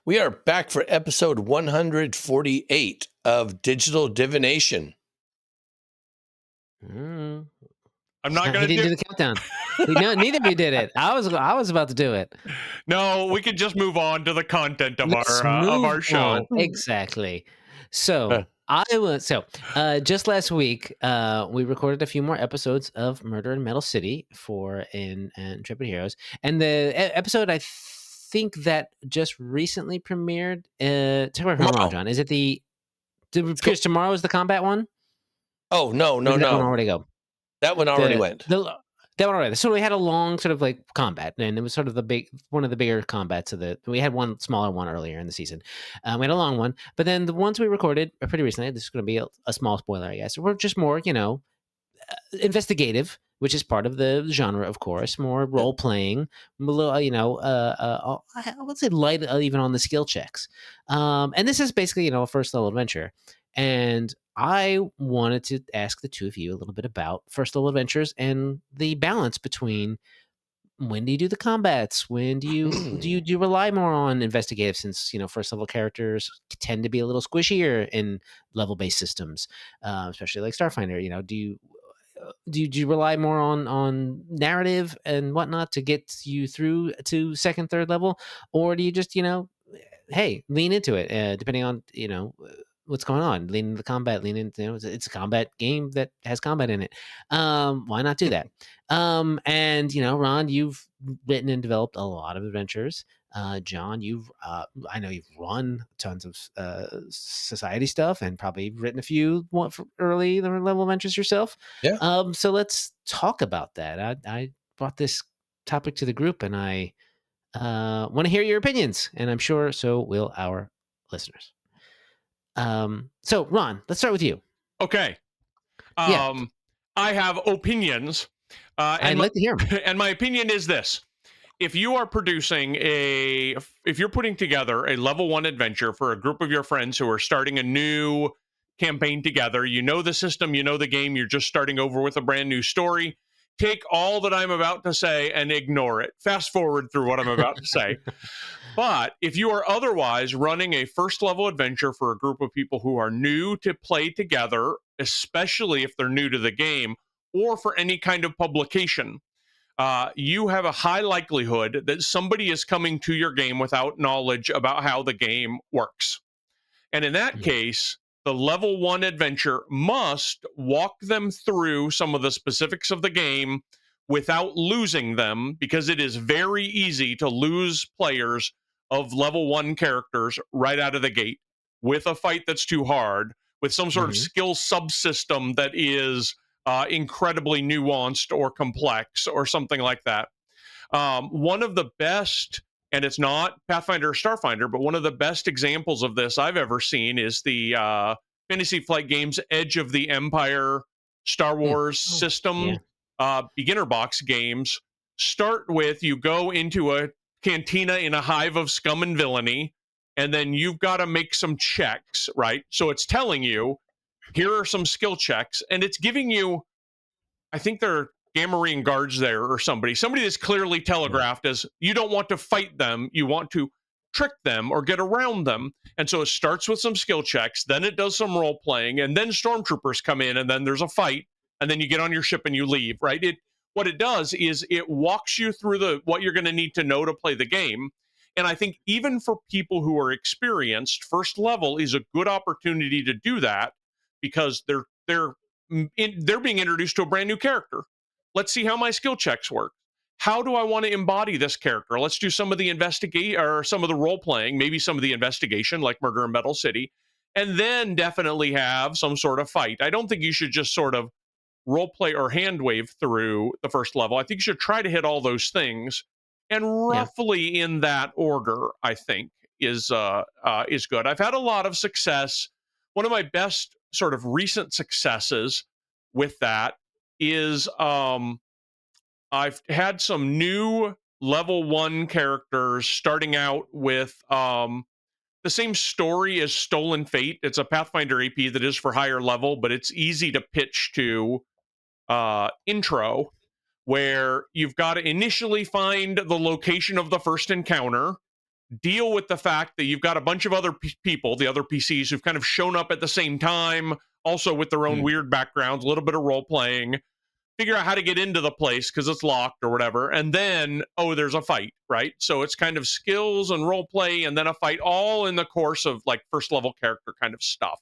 We are back for episode 148 of Digital Divination. I'm not going to do the countdown. Neither of you did it. I was about to do it. No, we could just move on to the content of our show. Exactly. So just last week, we recorded a few more episodes of Murder in Metal City for Intrepid Heroes, and the episode I think that just recently premiered. Tell me if I'm wrong, John. Is it because tomorrow is the combat one? Oh no! That one already go. That one already went. That one already. So we had a long sort of like combat, and it was sort of one of the bigger combats we had one smaller one earlier in the season. We had a long one, but then the ones we recorded pretty recently. This is going to be a small spoiler, I guess. We're just more, investigative, which is part of the genre, of course. More role playing, a little, I would say light, even on the skill checks. And this is basically, a first level adventure. And I wanted to ask the two of you a little bit about first level adventures and the balance between when do you do the combats? When do you rely more on investigative, since first level characters tend to be a little squishier in level based systems, especially like Starfinder. Do you rely more on narrative and whatnot to get you through to second, third level, or do you just hey, lean into it, depending on what's going on, lean into the combat, lean into it's a combat game that has combat in it. Why not do that? And Ron, you've written and developed a lot of adventures. John, I know you've run tons of society stuff and probably written a few early level adventures yourself. Yeah. So let's talk about that. I brought this topic to the group, and I want to hear your opinions, and I'm sure so will our listeners. So Ron, let's start with you. Okay. Yeah. I have opinions. I'd like to hear them. And my opinion is this. If you are if you're putting together a level 1 adventure for a group of your friends who are starting a new campaign together, the system, the game, you're just starting over with a brand new story, take all that I'm about to say and ignore it. Fast forward through what I'm about to say. But if you are otherwise running a first level adventure for a group of people who are new to play together, especially if they're new to the game, or for any kind of publication, you have a high likelihood that somebody is coming to your game without knowledge about how the game works. And in that case, the level 1 adventure must walk them through some of the specifics of the game without losing them, because it is very easy to lose players of level 1 characters right out of the gate with a fight that's too hard, with some sort of skill subsystem that is incredibly nuanced or complex or something like that. One of the best, and it's not Pathfinder or Starfinder, but one of the best examples of this I've ever seen is the Fantasy Flight Games Edge of the Empire Star Wars system beginner box games. Start with, you go into a cantina in a hive of scum and villainy, and then you've got to make some checks, right? So it's telling you, here are some skill checks, and it's giving you, I think they're Gamorrean guards there or somebody that's clearly telegraphed as you don't want to fight them, you want to trick them or get around them. And so it starts with some skill checks, then it does some role playing, and then stormtroopers come in, and then there's a fight, and then you get on your ship and you leave, right? What it does is it walks you through what you're going to need to know to play the game. And I think even for people who are experienced, first level is a good opportunity to do that, because they're being introduced to a brand new character. Let's see how my skill checks work. How do I want to embody this character? Let's do some of the some of the role playing, maybe some of the investigation, like Murder in Metal City, and then definitely have some sort of fight. I don't think you should just sort of role play or hand wave through the first level. I think you should try to hit all those things, and roughly in that order, I think is good. I've had a lot of success. One of my best sort of recent successes with that is I've had some new level 1 characters starting out with the same story as Stolen Fate. It's a Pathfinder AP that is for higher level, but it's easy to pitch to intro, where you've got to initially find the location of the first encounter, deal with the fact that you've got a bunch of other people, the other PCs, who've kind of shown up at the same time, also with their own weird backgrounds, a little bit of role playing, figure out how to get into the place because it's locked or whatever, and then, oh, there's a fight, right? So it's kind of skills and role play and then a fight, all in the course of like first level character kind of stuff.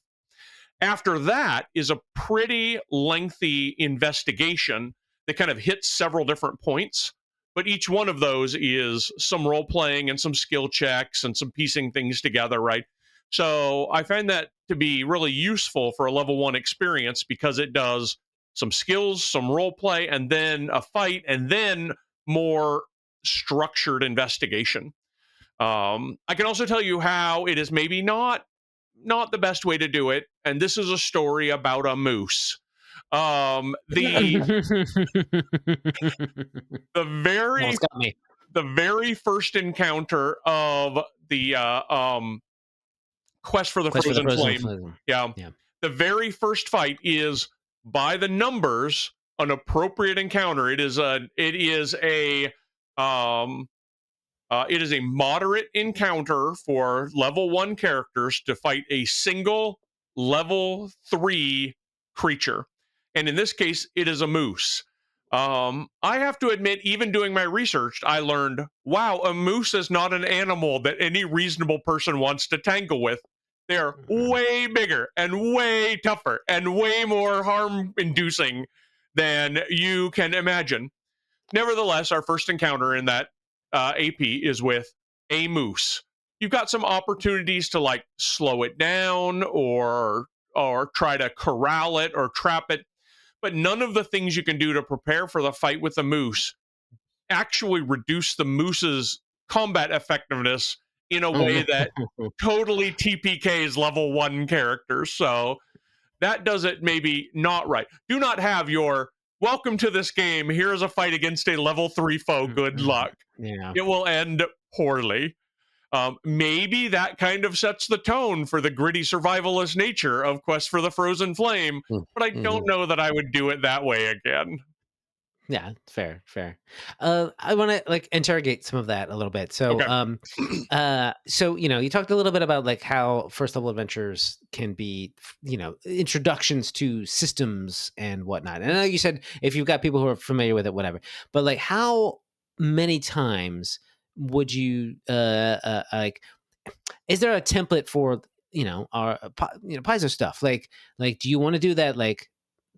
After that is a pretty lengthy investigation that kind of hits several different points, but each one of those is some role playing and some skill checks and some piecing things together, right? So I find that to be really useful for a level 1 experience because it does some skills, some role play, and then a fight, and then more structured investigation. I can also tell you how it is maybe not the best way to do it, and this is a story about a moose. The very Almost got me. the very first encounter of the Quest for the Quest for the Frozen Frozen Flame, Flame. yeah, Yeah. the very first fight is by the numbers an appropriate encounter. It is a moderate encounter for level 1 characters to fight a single level 3 creature. And in this case, it is a moose. I have to admit, even doing my research, I learned, wow, a moose is not an animal that any reasonable person wants to tangle with. They're way bigger and way tougher and way more harm inducing than you can imagine. Nevertheless, our first encounter in that AP is with a moose. You've got some opportunities to like slow it down or try to corral it or trap it, but none of the things you can do to prepare for the fight with the moose actually reduce the moose's combat effectiveness in a way that totally TPKs level 1 characters. So that does it maybe not right. Do not have your welcome to this game. Here's a fight against a level 3 foe. Good luck. Yeah. It will end poorly. Maybe that kind of sets the tone for the gritty survivalist nature of Quest for the Frozen Flame, but I don't know that I would do it that way again. Yeah, fair. I want to like interrogate some of that a little bit. So, Okay. so you talked a little bit about like how first level adventures can be, introductions to systems and whatnot. And I know you said if you've got people who are familiar with it, whatever. But like, how many times would you like? Is there a template for our Paizo stuff? Like, do you want to do that like?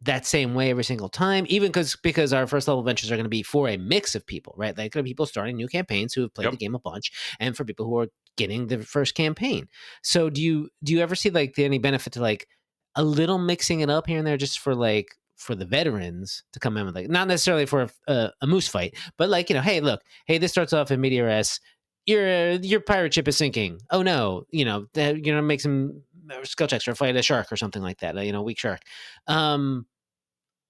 That same way every single time, even because our first level adventures are going to be for a mix of people, right? Like there are people starting new campaigns who have played the game a bunch, and for people who are getting the first campaign. So do you ever see like any benefit to like a little mixing it up here and there, just for like for the veterans to come in with like not necessarily for a moose fight, but like hey, look, hey, this starts off in Meteor S. Your pirate ship is sinking. Oh no, you're gonna make some skill checks or fight a shark or something like that. Weak shark.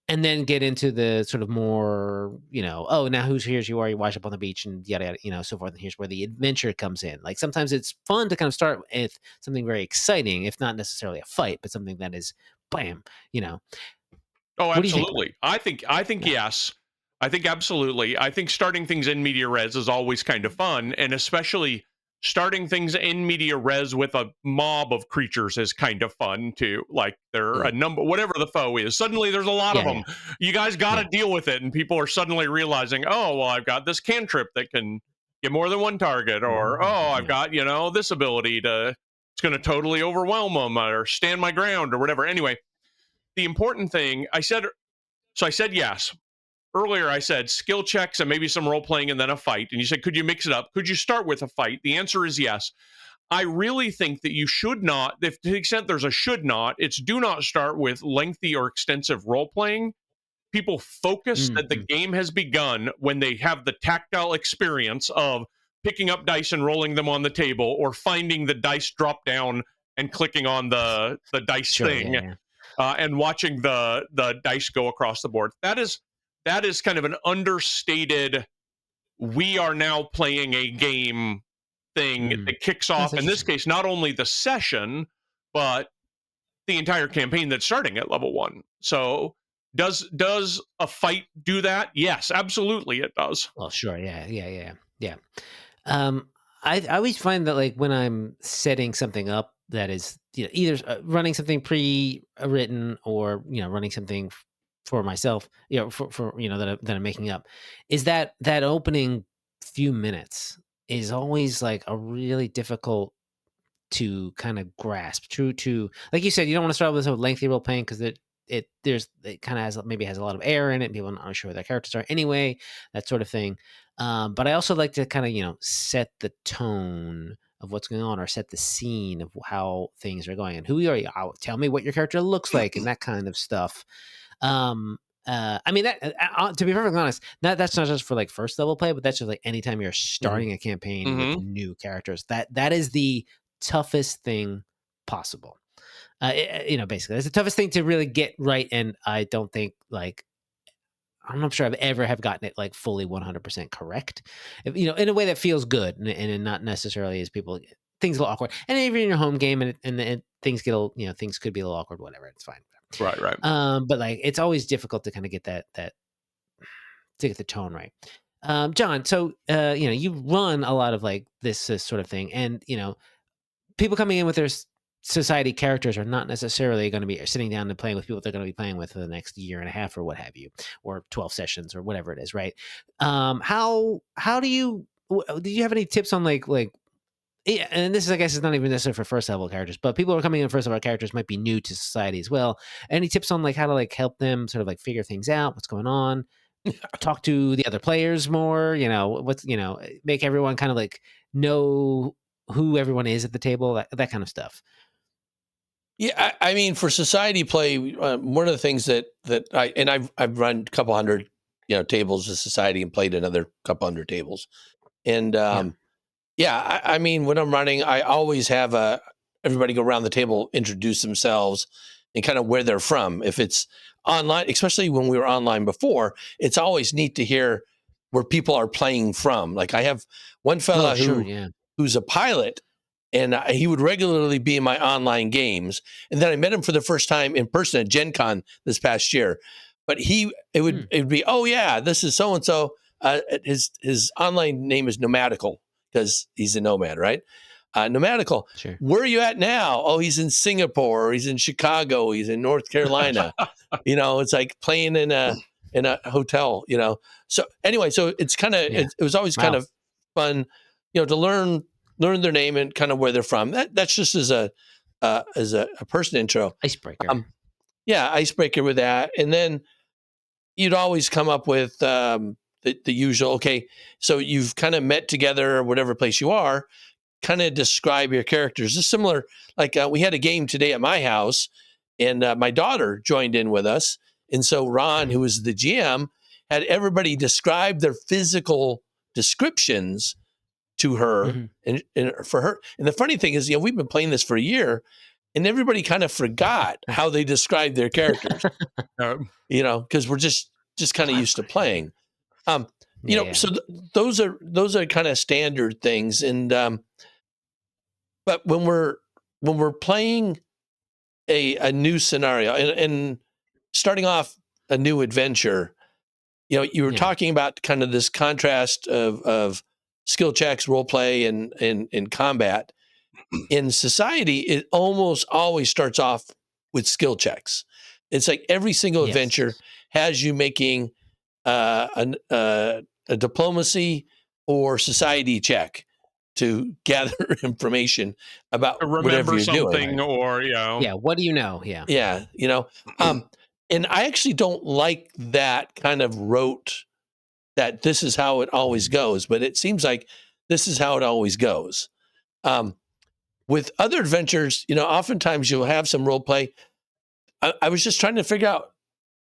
And then get into the sort of more, oh, now here's you are, you wash up on the beach and yada, yada, so forth. And here's where the adventure comes in. Like sometimes it's fun to kind of start with something very exciting, if not necessarily a fight, but something that is bam, Oh, What do you think? absolutely. I think yes. I think absolutely. I think starting things in media res is always kind of fun, and especially starting things in media res with a mob of creatures is kind of fun too. Like there are a number, whatever the foe is. Suddenly there's a lot of them. You guys got to deal with it, and people are suddenly realizing, oh, well, I've got this cantrip that can get more than one target, or oh, I've got this ability to. It's going to totally overwhelm them, or stand my ground, or whatever. Anyway, the important thing I said yes. Earlier I said skill checks and maybe some role playing and then a fight. And you said, could you mix it up? Could you start with a fight? The answer is yes. I really think that you should not, if to the extent there's a should not, it's do not start with lengthy or extensive role playing. People focus that the game has begun when they have the tactile experience of picking up dice and rolling them on the table, or finding the dice drop down and clicking on the dice thing. And watching the dice go across the board. That is kind of an understated, we are now playing a game thing that kicks off, in this case, not only the session, but the entire campaign that's starting at level 1. So does a fight do that? Yes, absolutely it does. Well, sure. Yeah. I always find that like when I'm setting something up that is either running something pre-written or running something for myself, for that I'm making up, is that opening few minutes is always like a really difficult to kind of grasp. True to, like you said, you don't want to start with a lengthy role playing because it kind of has a lot of error in it. People aren't sure who their characters are anyway, that sort of thing. But I also like to kind of set the tone of what's going on, or set the scene of how things are going and who are you. Tell me what your character looks like and that kind of stuff. I mean, that to be perfectly honest, that's not just for like first level play, but that's just like anytime you're starting a campaign with new characters. That is the toughest thing possible. Basically, it's the toughest thing to really get right, and I don't think I'm not sure I've ever have gotten it like fully 100% correct. In a way that feels good, and not necessarily as things a little awkward. And even in your home game, and things get things could be a little awkward. Whatever, it's fine. Right. But like it's always difficult to kind of get that to get the tone right. John, so you run a lot of like this sort of thing, and people coming in with their society characters are not necessarily going to be sitting down and playing with people they're going to be playing with for the next year and a half or what have you, or 12 sessions or whatever it is, right? How do you have any tips on like yeah, and this is, I guess, is not even necessarily for first level characters, but people who are coming in first level characters might be new to society as well. Any tips on like how to like help them sort of like figure things out, what's going on, talk to the other players more, make everyone kind of like know who everyone is at the table, that kind of stuff. Yeah, I mean, for society play, one of the things that I've run a couple hundred tables of society and played another couple hundred tables, and I mean, when I'm running, I always have everybody go around the table, introduce themselves, and kind of where they're from. If it's online, especially when we were online before, it's always neat to hear where people are playing from. Like I have one fella who's a pilot, and he would regularly be in my online games. And then I met him for the first time in person at Gen Con this past year. But it would be, oh yeah, this is so and so. His online name is Nomadical because he's a nomad, right? Nomadical. Sure. Where are you at now? Oh, he's in Singapore. Or he's in Chicago. He's in North Carolina. It's like playing in a hotel. So anyway, so it's kind of it was always kind of fun, to learn their name and kind of where they're from. That's just as a person intro. Icebreaker. Icebreaker with that, and then you'd always come up with the usual. Okay, so you've kind of met together, or whatever place you are. Kind of describe your characters. It's similar. Like we had a game today at my house, and my daughter joined in with us, and so Ron, who was the GM, had everybody describe their physical descriptions to her and for her. And the funny thing is, we've been playing this for a year, and everybody kind of forgot how they described their characters. Because we're just kind of used to playing. So those are kind of standard things. And but when we're playing a new scenario and starting off a new adventure, you were talking about kind of this contrast of skill checks, role play, and combat. In society, it almost always starts off with skill checks. It's like every single adventure has you making a diplomacy or society check to gather information about whatever you're doing. Or what do you know? And I actually don't like that kind of rote that this is how it always goes, but it seems like this is how it always goes. With other adventures, oftentimes you'll have some role play. I was just trying to figure out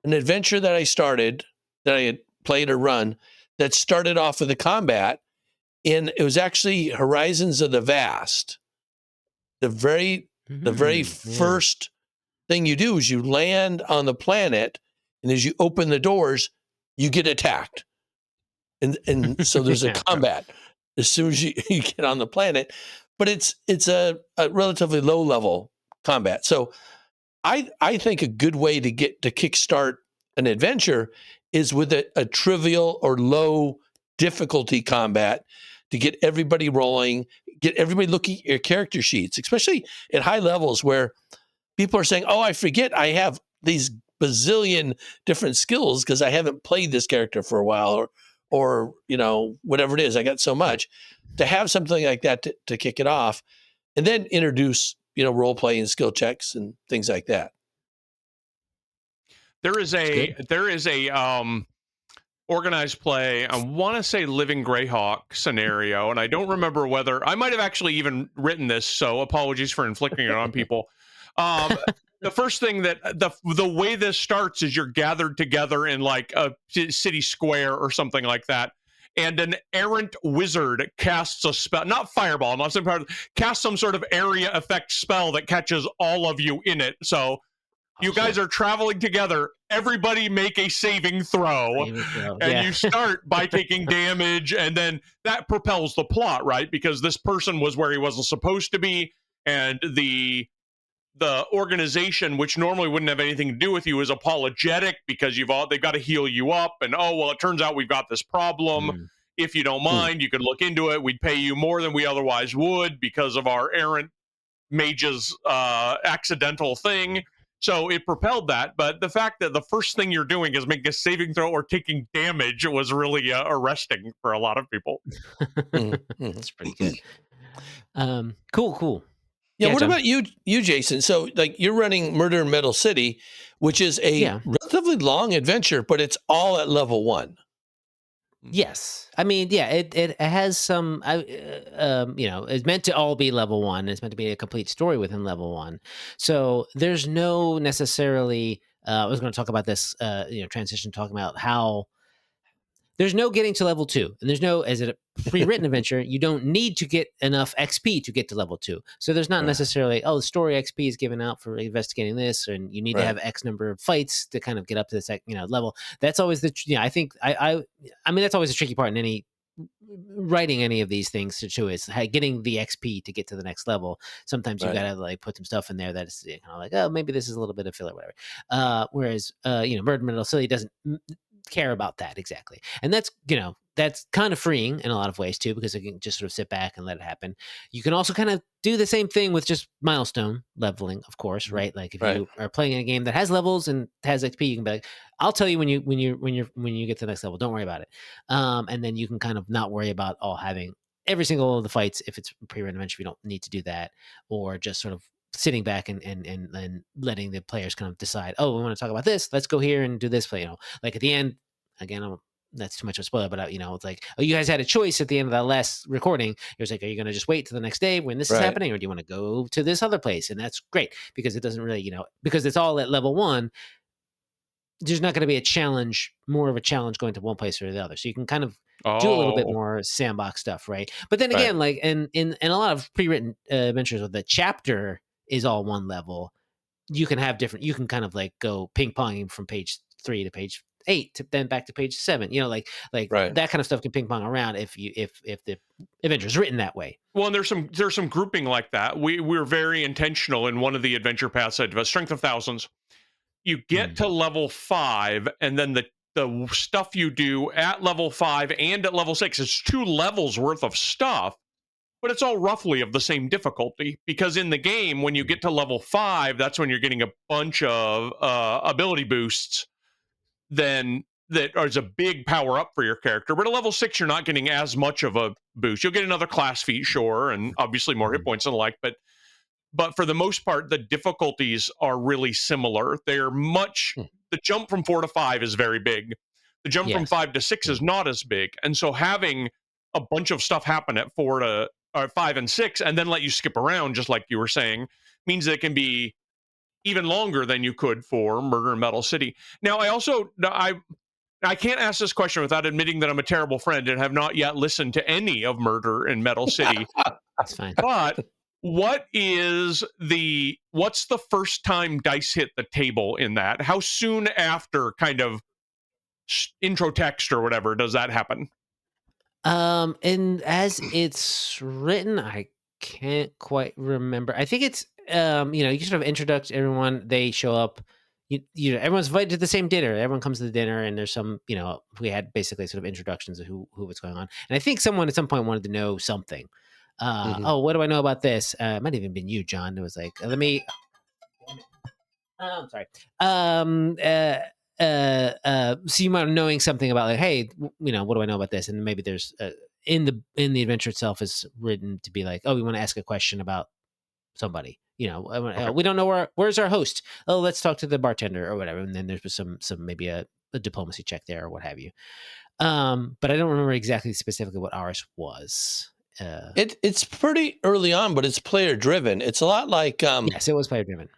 an adventure that I started, that I had played or run, that started off with a combat, and it was actually Horizons of the Vast. The very first thing you do is you land on the planet, and as you open the doors, you get attacked. And so there's a combat as soon as you get on the planet, but it's a relatively low level combat. So I think a good way to kickstart an adventure is with a trivial or low difficulty combat to get everybody rolling, get everybody looking at your character sheets, especially at high levels where people are saying, "Oh, I forget I have these bazillion different skills because I haven't played this character for a while, or whatever it is. I got so much." To have something like that to kick it off, and then introduce role play and skill checks and things like that. There is a organized play. I want to say Living Greyhawk scenario, and I don't remember whether I might have actually even written this. So apologies for inflicting it on people. The first thing that the way this starts is you're gathered together in like a city square or something like that, and an errant wizard casts a spell, not fireball, not some part of, casts some sort of area effect spell that catches all of you in it. So you guys are traveling together. Everybody make a saving throw. And you start by taking damage, and then that propels the plot, right? Because this person was where he wasn't supposed to be, and the organization, which normally wouldn't have anything to do with you, is apologetic because they've got to heal you up, and it turns out we've got this problem. If you don't mind, you could look into it. We'd pay you more than we otherwise would because of our errant mage's accidental thing. So it propelled that, but the fact that the first thing you're doing is making a saving throw or taking damage was really arresting for a lot of people. That's pretty good. Cool. Yeah, what about you, Jason? So, like, you're running Murder in Metal City, which is a relatively long adventure, but it's all at level 1. Yes, I mean, yeah, it has some. It's meant to all be level 1. It's meant to be a complete story within level 1. So there's no necessarily. I was going to talk about this. Transition, talking about how there's no getting to level 2, and there's no, as a pre-written adventure, you don't need to get enough XP to get to level 2. So there's not necessarily, the story XP is given out for investigating this, and you need to have X number of fights to kind of get up to this, level. That's always I think I mean, that's always a tricky part in any writing any of these things too, is getting the XP to get to the next level. Sometimes you gotta like put some stuff in there that's kind of like, oh, maybe this is a little bit of filler, whatever. Whereas Murder Metal City doesn't care about that exactly, and that's kind of freeing in a lot of ways too, because you can just sort of sit back and let it happen. You can also kind of do the same thing with just milestone leveling, of course, right? Like if you are playing in a game that has levels and has XP, you can be like, I'll tell you when you get to the next level, don't worry about it, and then you can kind of not worry about having every single one of the fights if it's pre-written adventure. You don't need to do that, or just sort of sitting back and letting the players kind of decide, oh, we want to talk about this, let's go here and do this play. Like at the end, again, that's too much of a spoiler, but it's like, oh, you guys had a choice at the end of that last recording. It was like, are you going to just wait till the next day when this is happening, or do you want to go to this other place? And that's great, because it doesn't really, because it's all at level 1. There's not going to be more of a challenge going to one place or the other. So you can kind of do a little bit more sandbox stuff, right? But then again, like in a lot of pre-written adventures where the chapter is all one level, you can have different. You can kind of like go ping ponging from page 3 to page 8 to then back to page 7. Like that kind of stuff can ping pong around if the adventure is written that way. Well, and there's some grouping like that. We're very intentional in one of the adventure paths. Strength of Thousands. You get to level 5, and then the stuff you do at level 5 and at level 6 is 2 levels worth of stuff, but it's all roughly of the same difficulty, because in the game, when you get to level 5, that's when you're getting a bunch of ability boosts. Then that is a big power up for your character. But at level 6, you're not getting as much of a boost. You'll get another class feat, sure, and obviously more hit points and the like, but for the most part, the difficulties are really similar. They're the jump from 4 to 5 is very big. The jump from 5 to 6 is not as big. And so having a bunch of stuff happen at 5 and 6, and then let you skip around, just like you were saying, means that it can be even longer than you could for Murder in Metal City. Now, I can't ask this question without admitting that I'm a terrible friend and have not yet listened to any of Murder in Metal City. That's fine. But what's the first time dice hit the table in that? How soon after kind of intro text or whatever does that happen? And as it's written, I can't quite remember. I think it's you sort of introduce everyone. They show up. everyone's invited to the same dinner. Everyone comes to the dinner, and there's some, we had basically sort of introductions of who what's going on. And I think someone at some point wanted to know something. Oh, what do I know about this? It might have even been you, John. It was like, let me. I'm sorry. So you might be knowing something about like, hey, what do I know about this? And maybe there's in the adventure itself is written to be like, oh, we want to ask a question about somebody. Okay. We don't know where's our host. Oh, let's talk to the bartender or whatever. And then there's some maybe a diplomacy check there or what have you. But I don't remember exactly specifically what ours was. It's pretty early on, but it's player driven. It's a lot like yes, it was player driven.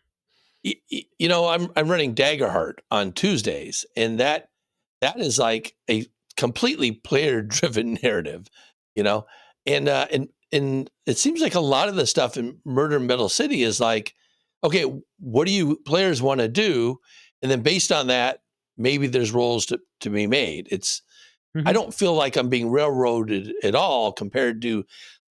I'm running Daggerheart on Tuesdays, and that is like a completely player driven narrative, and it seems like a lot of the stuff in Murder in Metal City is like, okay, what do you players want to do, and then based on that, maybe there's roles to be made. I don't feel like I'm being railroaded at all compared to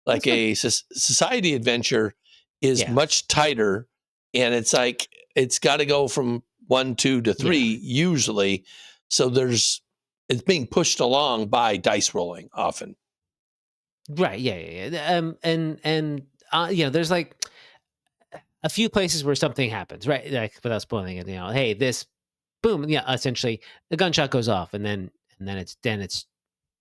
like a society adventure is much tighter, and it's like it's got to go from 1, 2 to 3 usually. So it's being pushed along by dice rolling often. Right. Yeah. And there's like a few places where something happens, right? Like without spoiling it, hey, this boom, essentially the gunshot goes off, and then it's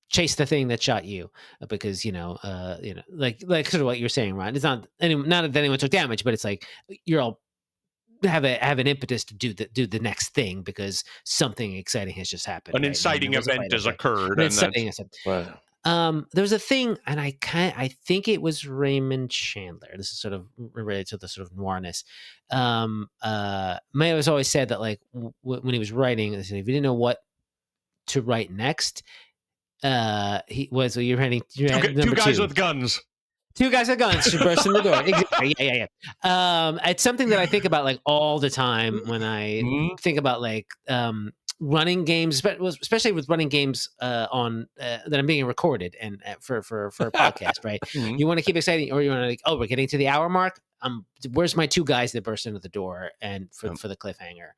chase the thing that shot you, because like sort of what you're saying, Ron. It's not that anyone took damage, but it's like you're all have an impetus to do the next thing because something exciting has just happened. An inciting event has occurred, and there was a thing, and I think it was Raymond Chandler. This is sort of related to the sort of noirness. Mayo has always said that, like, when he was writing, if he didn't know what to write next, you're writing two guys with guns. Two guys with guns to burst in the door. Exactly. Yeah. It's something that I think about like all the time when I think about like running games, especially with running games on that I'm being recorded and for a podcast, right? You want to keep exciting, or you want to like, oh, we're getting to the hour mark. Where's my two guys that burst into the door and for the cliffhanger,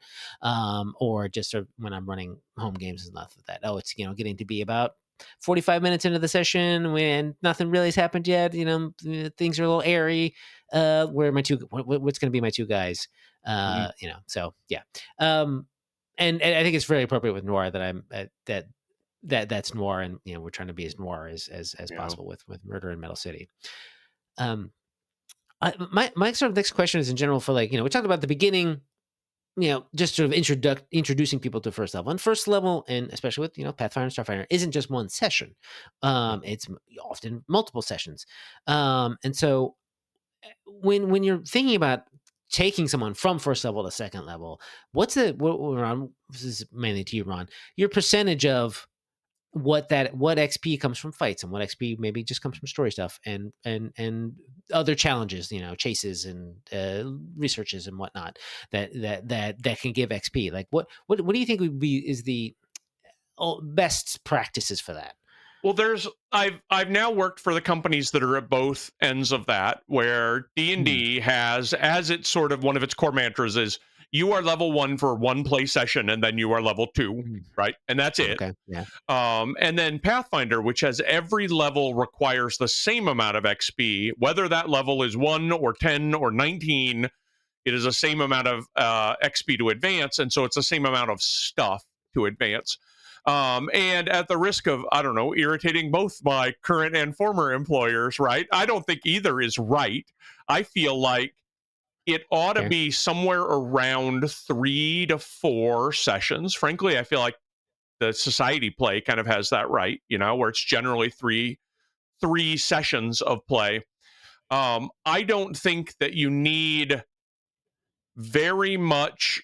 or just when I'm running home games and stuff like that. Oh, it's getting to be about 45 minutes into the session when nothing really has happened yet. Things are a little airy. Where are my two? What's going to be my two guys? So yeah. And I think it's very appropriate with noir that I'm that's noir, and we're trying to be as noir as possible with Murder in Metal City. My sort of next question is in general for like, we talked about the beginning, just sort of introducing people to first level. And first level, and especially with, Pathfinder and Starfinder, isn't just one session. It's often multiple sessions. And so when you're thinking about taking someone from first level to second level, Ron, this is mainly to you, Ron, your percentage of what XP comes from fights and what XP maybe just comes from story stuff and other challenges, chases and researches and whatnot that can give XP. Like what do you think is the best practices for that? Well, I've now worked for the companies that are at both ends of that, where D&D has, as it's sort of one of its core mantras, is you are level 1 for one play session, and then you are level 2, right? And that's it. Okay. Yeah. And then Pathfinder, which has every level requires the same amount of XP, whether that level is 1 or 10 or 19, it is the same amount of XP to advance, and so it's the same amount of stuff to advance. And at the risk of, I don't know, irritating both my current and former employers, right? I don't think either is right. I feel like it ought to be somewhere around 3 to 4 sessions. Frankly, I feel like the society play kind of has that right, where it's generally three sessions of play. I don't think that you need very much.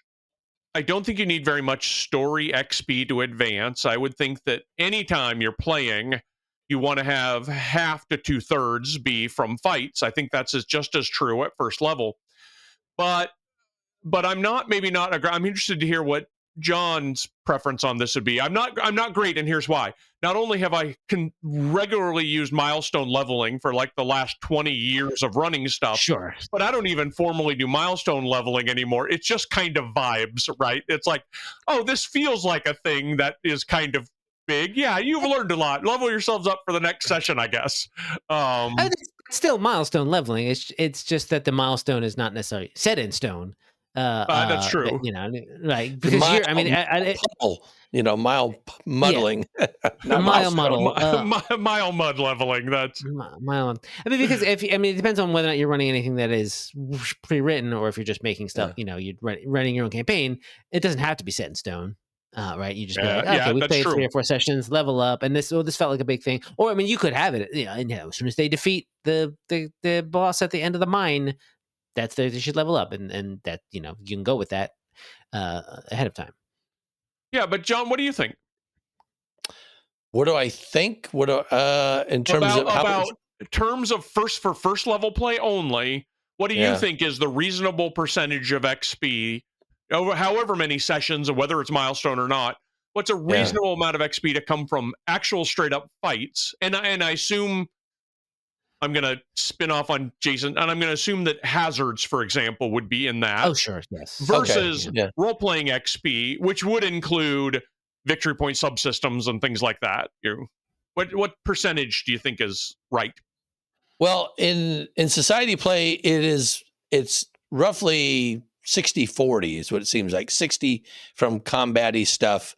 I don't think you need very much story XP to advance. I would think that anytime you're playing, you want to have half to 2/3 be from fights. I think that's just as true at first level. But I'm not. I'm interested to hear what John's preference on this would be, I'm not great, and here's why. Not only have I regularly used milestone leveling for like the last 20 years of running stuff, Sure. but I don't even formally do milestone leveling anymore. It's just kind of vibes, right? It's like, oh, this feels like a thing that is kind of big. Yeah, you've learned a lot. Level yourselves up for the next session, I guess. It's still milestone leveling. It's just that the milestone is not necessarily set in stone. That's true. Right? Because mile, you're, I mean, puddle, mile muddling, not mile milestone. muddle, mile mud leveling. That's mile. I mean, because it depends on whether or not you're running anything that is pre-written, or if you're just making stuff. You're running your own campaign. It doesn't have to be set in stone. Right, you just be like, okay, we that's played true. 3 or 4 sessions, level up, and this felt like a big thing. Or I mean, you could have it, and as soon as they defeat the boss at the end of the mine, they should level up, and that you can go with that ahead of time. Yeah, but John, what do you think? What do I think? In terms about terms of first level play only? What do you think is the reasonable percentage of XP over however many sessions, or whether it's milestone or not? What's a reasonable amount of XP to come from actual straight up fights? And I assume I'm going to spin off on Jason, and I'm going to assume that hazards, for example, would be in that. Oh, sure, yes. Versus role playing XP, which would include victory point subsystems and things like that. What percentage do you think is right? Well, in society play, it's roughly 60-40 is what it seems like. 60 from combat-y stuff,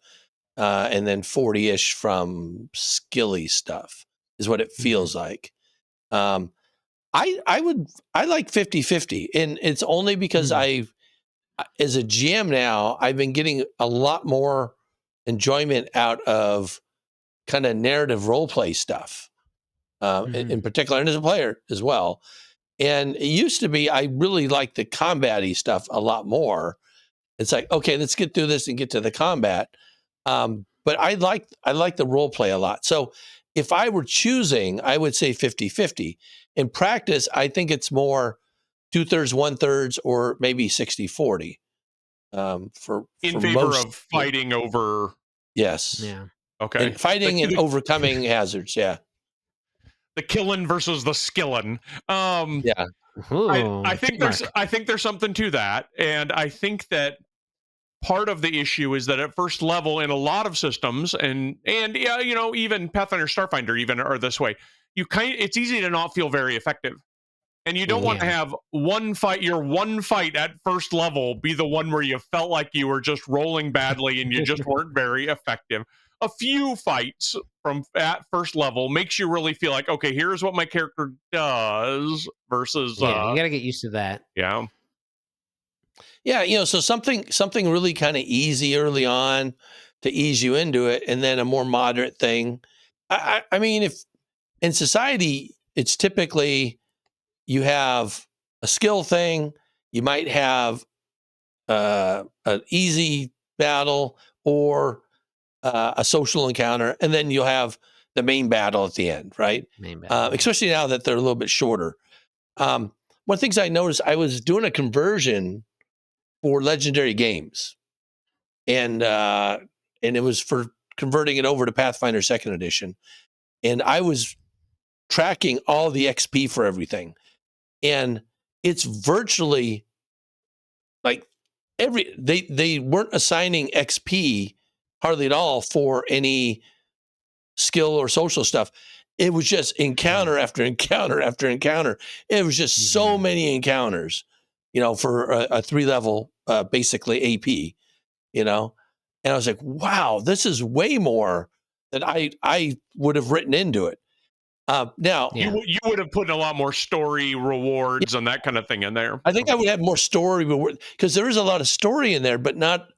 and then 40-ish from skilly stuff is what it feels like. I like 50-50, and it's only because as a GM now, I've been getting a lot more enjoyment out of kind of narrative role play stuff, in particular, and as a player as well. And it used to be, I really liked the combat-y stuff a lot more. It's like, okay, let's get through this and get to the combat. But I like the role play a lot. So if I were choosing, I would say 50-50. In practice, I think it's more 2/3, 1/3, or maybe 60-40. In favor of fighting over. Yes. Yeah. Okay. And fighting and overcoming hazards. Yeah. The killing versus the skilling. Yeah. I think there's something to that, and I think that part of the issue is that at first level in a lot of systems, and even Pathfinder, Starfinder even are this way. It's easy to not feel very effective, and you don't want to have one fight at first level be the one where you felt like you were just rolling badly and you just weren't very effective. A few fights at first level makes you really feel like, okay, here's what my character does versus you gotta get used to that. So something really kind of easy early on to ease you into it, and then a more moderate thing. I mean, if in society, it's typically you have a skill thing, you might have an easy battle or a social encounter, and then you'll have the main battle at the end, right? Especially now that they're a little bit shorter. One of the things I noticed, I was doing a conversion for Legendary Games, and it was for converting it over to Pathfinder 2nd Edition, and I was tracking all the XP for everything, and it's virtually like they weren't assigning XP hardly at all for any skill or social stuff. It was just encounter after encounter after encounter. It was just so many encounters, for a 3-level, basically AP, and I was like, wow, this is way more than I would have written into it. Now you would have put a lot more story rewards and that kind of thing in there. I think I would have more story reward, because there is a lot of story in there, but not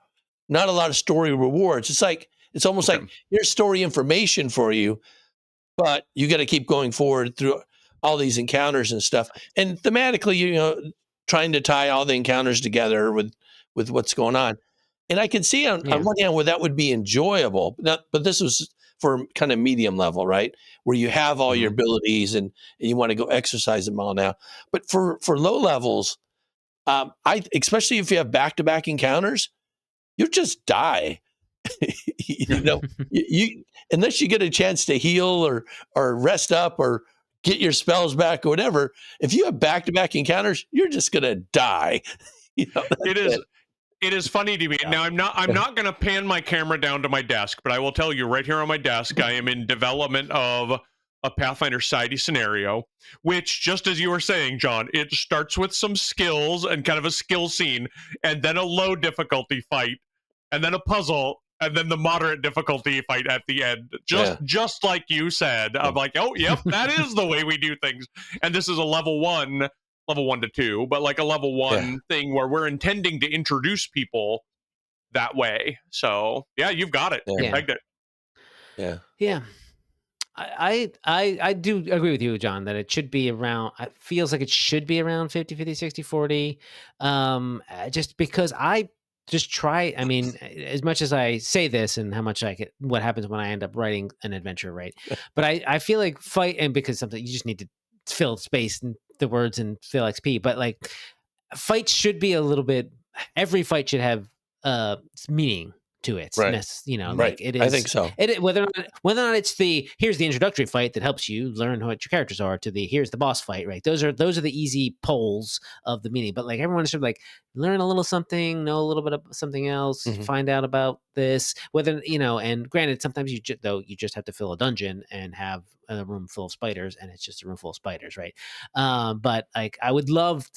a lot of story rewards. It's almost like here's story information for you, but you got to keep going forward through all these encounters and stuff. And thematically, trying to tie all the encounters together with what's going on. And I can see on one hand where that would be enjoyable, but this was for kind of medium level, right? Where you have all your abilities and you want to go exercise them all now. But for low levels, especially if you have back-to-back encounters, you just die. You know, you unless you get a chance to heal or rest up or get your spells back or whatever. If you have back-to-back encounters, you're just gonna die. You know, It is. It is funny to me. Yeah. Now I'm not going to pan my camera down to my desk, but I will tell you right here on my desk, I am in development of a Pathfinder Society scenario, which, just as you were saying, John, it starts with some skills and kind of a skill scene, and then a low difficulty fight, and then a puzzle, and then the moderate difficulty fight at the end. Just like you said, I'm like, oh, yep, that is the way we do things. And this is a level 1 to 2, but like a level 1 thing where we're intending to introduce people that way. So yeah, you've got it. You pegged it. Yeah. I do agree with you, John, that it should be around, it feels like it should be around 50, 60, 40. Just because I just try, I mean, as much as I say this and how much what happens when I end up writing an adventure, right? But I feel like and because something you just need to fill space and the words and fill XP, but like fights should be a little bit, every fight should have meaning to it. Right. You know, Right. like it is. I think so. Whether or not it's here's the introductory fight that helps you learn what your characters are, to here's the boss fight, right? Those are the easy poles of the meaning. But like everyone should like learn a little something, know a little bit of something else, find out about this. Whether and granted, sometimes you just have to fill a dungeon and have a room full of spiders, and it's just a room full of spiders, right? But like I would love,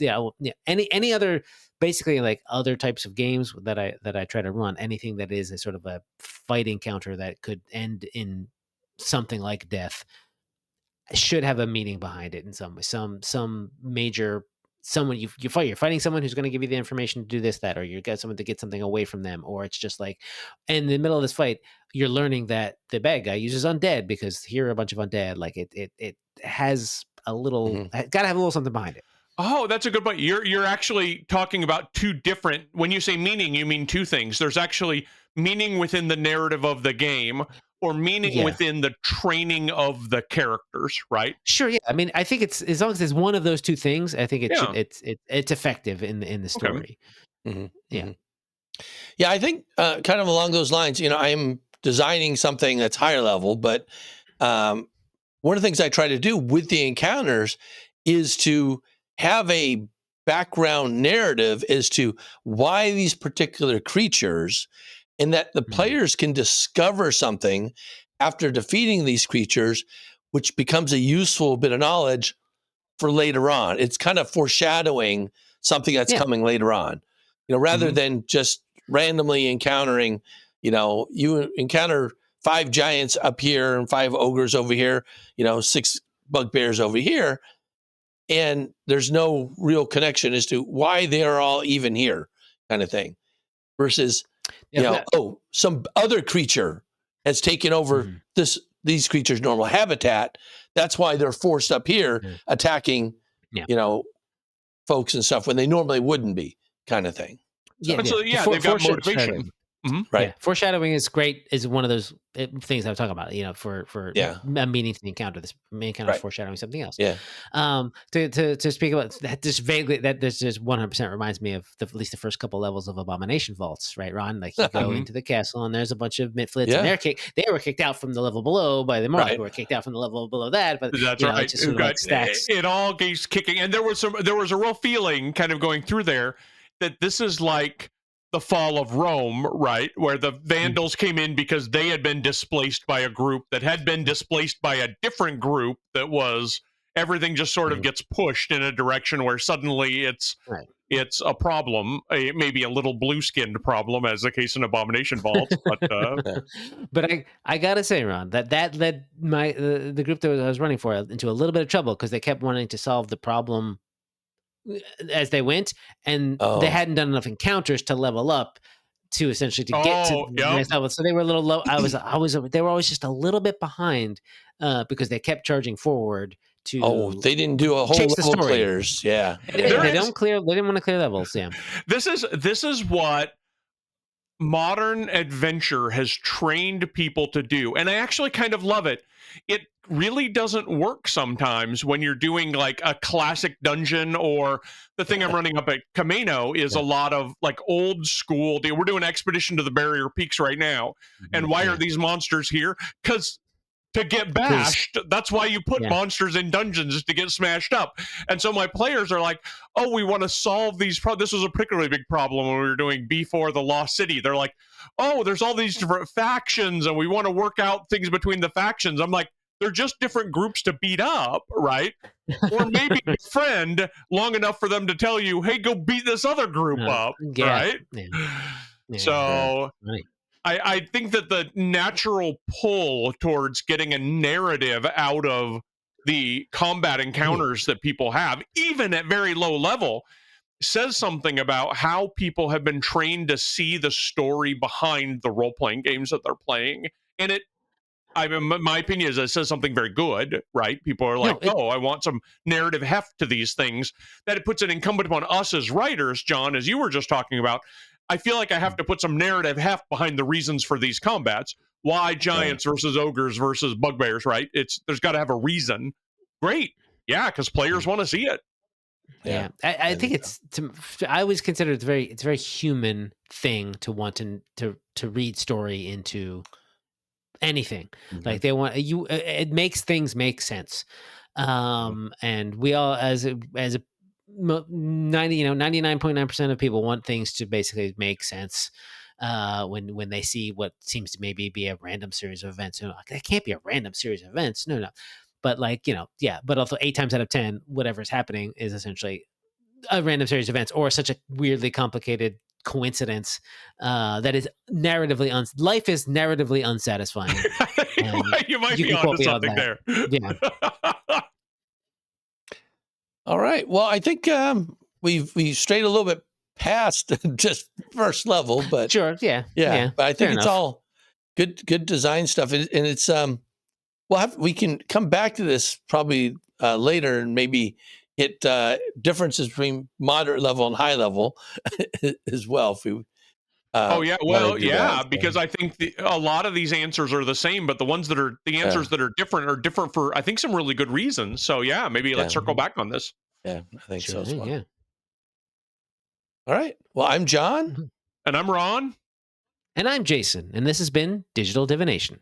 any other. Basically, like other types of games that I try to run, anything that is a sort of a fight encounter that could end in something like death should have a meaning behind it in some way. Some major someone you're fighting someone who's going to give you the information to do this, that, or you got someone to get something away from them, or it's just like in the middle of this fight you're learning that the bad guy uses undead because here are a bunch of undead. Like it has a little got to have a little something behind it. Oh, that's a good point. You're actually talking about two different. When you say meaning, you mean two things. There's actually meaning within the narrative of the game, or meaning within the training of the characters, right? Sure. Yeah. I mean, I think it's as long as there's one of those two things, I think it's effective in the story. Okay. Yeah. I think kind of along those lines. I'm designing something that's higher level, but one of the things I try to do with the encounters is to have a background narrative as to why these particular creatures, and that the players can discover something after defeating these creatures, which becomes a useful bit of knowledge for later on. It's kind of foreshadowing something that's coming later on, rather than just randomly encountering, you encounter 5 giants up here and 5 ogres over here, 6 bugbears over here. And there's no real connection as to why they are all even here, kind of thing. Versus, some other creature has taken over these creatures' normal habitat. That's why they're forced up here attacking, folks and stuff when they normally wouldn't be, kind of thing. So, they've got motivation. Right. Yeah. Foreshadowing is great. Is one of those things I was talking about. For a meaning to the encounter. This main encounter is foreshadowing something else. Yeah. To speak about that, just vaguely, that this just 100% reminds me of at least the first couple levels of Abomination Vaults, right, Ron? Like you go into the castle and there's a bunch of Mitflits, and they were kicked out from the level below by the Morlock, who were kicked out from the level below that. But that's right. It just sort of like stacks. It all keeps kicking, and there was a real feeling kind of going through there that this is like the fall of Rome, right? Where the Vandals came in because they had been displaced by a group that had been displaced by a different group that was, everything just sort of gets pushed in a direction where suddenly it's a problem, maybe a little blue-skinned problem, as the case in Abomination Vaults. But I gotta say, Ron, that led the group that I was running for into a little bit of trouble because they kept wanting to solve the problem as they went, and they hadn't done enough encounters to level up to essentially to get to the next level. So they were a little low. They were always just a little bit behind because they kept charging forward to. They didn't do a whole level clears. Yeah. They didn't want to clear levels. Yeah. This is what modern adventure has trained people to do, and I actually kind of love it. It really doesn't work sometimes when you're doing like a classic dungeon, or the thing I'm running up at Camino is a lot of like old school. We're doing Expedition to the Barrier Peaks right now. And why are these monsters here? Because to get bashed, that's why you put monsters in dungeons, is to get smashed up. And so my players are like, oh, we want to solve these this was a particularly big problem when we were doing B4 the Lost City. They're like, oh, there's all these different factions and we want to work out things between the factions. I'm like, they're just different groups to beat up, right? Or maybe a friend long enough for them to tell you, hey, go beat this other group up, right? So I think that the natural pull towards getting a narrative out of the combat encounters that people have, even at very low level, says something about how people have been trained to see the story behind the role-playing games that they're playing. And my opinion is it says something very good, right? People are like, I want some narrative heft to these things. That it puts it incumbent upon us as writers, John, as you were just talking about. I feel like I have to put some narrative heft behind the reasons for these combats. Why giants versus ogres versus bugbears, right? There's got to have a reason. Great. Yeah, because players want to see it. Yeah. I think I always consider it's a very human thing to want to read story into anything. Like they want you, it makes things make sense. And we all, as a 99.9% of people want things to basically make sense when they see what seems to maybe be a random series of events. That can't be a random series of events. No. But but also 8 times out of 10, whatever is happening is essentially a random series of events or such a weirdly complicated coincidence that is narratively life is narratively unsatisfying. You might be onto something there. Yeah. All right. Well, I think we strayed a little bit past just first level, but sure. Yeah. But I think it's all good design stuff, and it's we can come back to this probably later and maybe hit differences between moderate level and high level as well. If we, because I think a lot of these answers are the same, but the ones that are the answers that are different for I think some really good reasons. So maybe let's circle back on this. Yeah, I think so as well. Yeah. All right. Well, I'm John. And I'm Ron. And I'm Jason. And this has been Digital Divination.